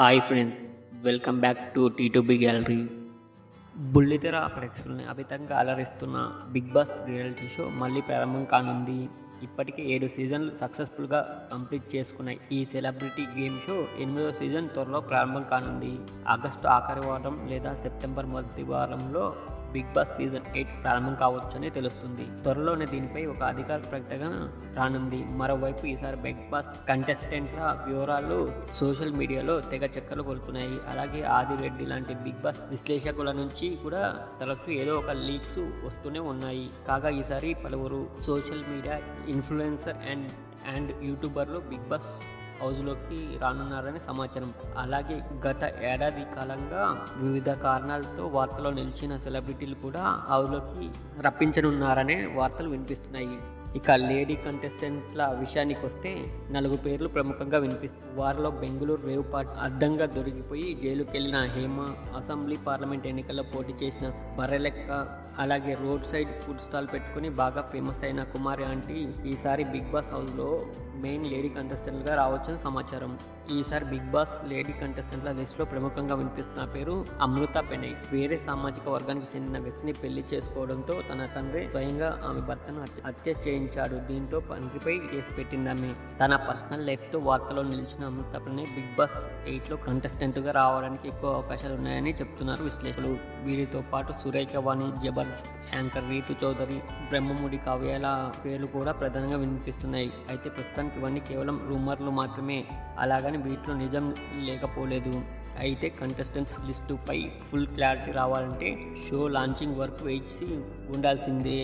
Hi friends, welcome back to T2B gallery. బుల్లితెర ప్రేక్షకుల్ని అమితంగా అలరిస్తున్న బిగ్ బాస్ రియాలిటీ షో మళ్ళీ ప్రారంభం కానుంది. ఇప్పటికే 7 సీజన్లు సక్సెస్ఫుల్గా కంప్లీట్ చేసుకున్న ఈ సెలబ్రిటీ గేమ్ షో 8వ సీజన్ త్వరలో ప్రారంభం కానుంది. ఆగస్టు ఆఖరి వారం లేదా సెప్టెంబర్ మొదటి వారంలో బిగ్ బాస్ సీజన్ 8 ప్రారంభం కావచ్చని తెలుస్తుంది. త్వరలోనే దీనిపై ఒక అధికారిక ప్రకటన రానుంది. మరోవైపు ఈసారి బిగ్ బాస్ కంటెస్టెంట్ల వివరాలు సోషల్ మీడియాలో తెగ చక్కర్లు కొడుతున్నాయి. అలాగే ఆదిరెడ్డి లాంటి బిగ్ బాస్ విశ్లేషకుల నుంచి కూడా తరచూ ఏదో ఒక లీక్స్ వస్తూనే ఉన్నాయి. కాగా ఈసారి పలువురు సోషల్ మీడియా ఇన్ఫ్లుయెన్సర్ అండ్ యూట్యూబర్లు బిగ్ బాస్ హౌస్లోకి రానున్నారని సమాచారం. అలాగే గత ఏడాది కాలంగా వివిధ కారణాలతో వార్తల్లో నిలిచిన సెలబ్రిటీలు కూడా హౌస్లోకి రప్పించనున్నారనే వార్తలు వినిపిస్తున్నాయి. ఇక లేడీ కంటెస్టెంట్ల విషయానికి వస్తే 4 పేర్లు ప్రముఖంగా వినిపిస్తుంది. వారిలో బెంగళూరు రేవ్ పార్టీ అడ్డంగా దొరికిపోయి జైలుకి వెళ్లిన హేమ, అసెంబ్లీ పార్లమెంట్ ఎన్నికల్లో పోటీ చేసిన బర్రెలెక్క, అలాగే రోడ్ సైడ్ ఫుడ్ స్టాల్ పెట్టుకుని బాగా ఫేమస్ అయిన కుమారి ఆంటీ ఈసారి బిగ్ బాస్ హౌస్లో మెయిన్ లేడీ కంటెస్టెంట్గా రావచ్చని సమాచారం. ఈసారి బిగ్ బాస్ లేడీ కంటెస్టెంట్ల లిస్టులో ప్రముఖంగా వినిపిస్తున్న పేరు అమృత పెనై. వేరే సామాజిక వర్గానికి చెందిన వ్యక్తిని పెళ్లి చేసుకోవడంతో తన తండ్రి స్వయంగా ఆమె భర్తను హత్య చేయించాడు. దీంతో తండ్రిపై కేసు పెట్టిందామె. తన పర్సనల్ లైఫ్తో వార్తలో నిలిచిన అమృత పెనై బిగ్ బాస్ 8లో కంటెస్టెంట్గా రావడానికి ఎక్కువ అవకాశాలు ఉన్నాయని చెప్తున్నారు విశ్లేషకులు. వీరితో పాటు సురేఖ వాణి, జబర్దస్త్ యాంకర్ రీతు చౌదరి, బ్రహ్మముడి కావ్యాల పేర్లు కూడా ప్రధానంగా వినిపిస్తున్నాయి. అయితే ప్రస్తుతానికి ఇవన్నీ కేవలం రూమర్లు మాత్రమే. అలాగని వీటిలో నిజం లేకపోలేదు. అయితే కంటెస్టెంట్స్ లిస్టుపై ఫుల్ క్లారిటీ రావాలంటే షో లాంచింగ్ వరకు వేచి ఉండాల్సిందే.